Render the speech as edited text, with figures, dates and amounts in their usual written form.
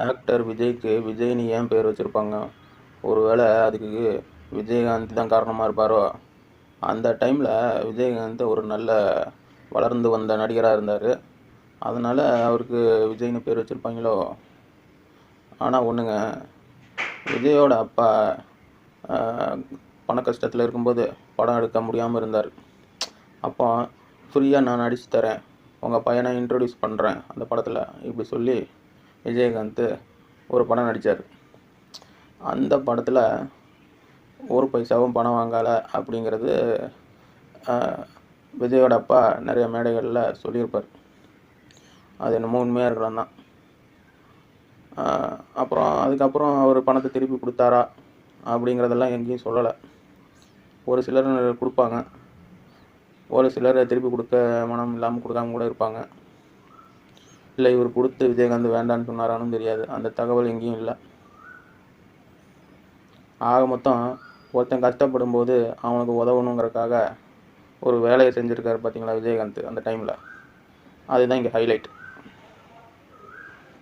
Actor விஜய்க்கு விஜய்னு ஏன் பேர் வச்சுருப்பாங்க? ஒருவேளை அதுக்கு விஜயகாந்த் தான் காரணமாக இருப்பாரோ? அந்த டைமில் விஜயகாந்த் ஒரு நல்ல வளர்ந்து வந்த நடிகராக இருந்தார். அதனால் அவருக்கு விஜய்னு பேர் வச்சுருப்பாங்களோ? ஆனால் ஒன்றுங்க, விஜயோட அப்பா பண கஷ்டத்தில் இருக்கும்போது படம் எடுக்க முடியாமல் இருந்தார். அப்போ ஃப்ரீயாக நான் நடிச்சு தரேன், உங்கள் பையனை இன்ட்ரடியூஸ் பண்ணுறேன் அந்த படத்தில், இப்படி சொல்லி விஜயகாந்த் ஒரு படம் நடித்தார். அந்த படத்தில் ஒரு பைசாவும் பணம் வாங்கலை அப்படிங்கிறது விஜயோட அப்பா நிறைய மேடைகளில் சொல்லியிருப்பார். அது என்னமோ உண்மையாக இருக்கலாம் தான். அதுக்கப்புறம் அவர் பணத்தை திருப்பி கொடுத்தாரா அப்படிங்கிறதெல்லாம் எங்கேயும் சொல்லலை. ஒரு சிலர் கொடுப்பாங்க, ஒரு சிலர் திருப்பி கொடுக்க மனம் இல்லாமல் கொடுக்காம கூட இருப்பாங்க. இல்லை இவர் கொடுத்து விஜயகாந்த் வேண்டான்னு சொன்னாரானும் தெரியாது. அந்த தகவல் எங்கேயும் இல்லை. ஆக மொத்தம் ஒருத்தன் கஷ்டப்படும் போது அவனுக்கு உதவணுங்கிறதுக்காக ஒரு வேலையை செஞ்சுருக்காரு பார்த்தீங்களா விஜயகாந்த் அந்த டைமில். அதுதான் இங்கே ஹைலைட்.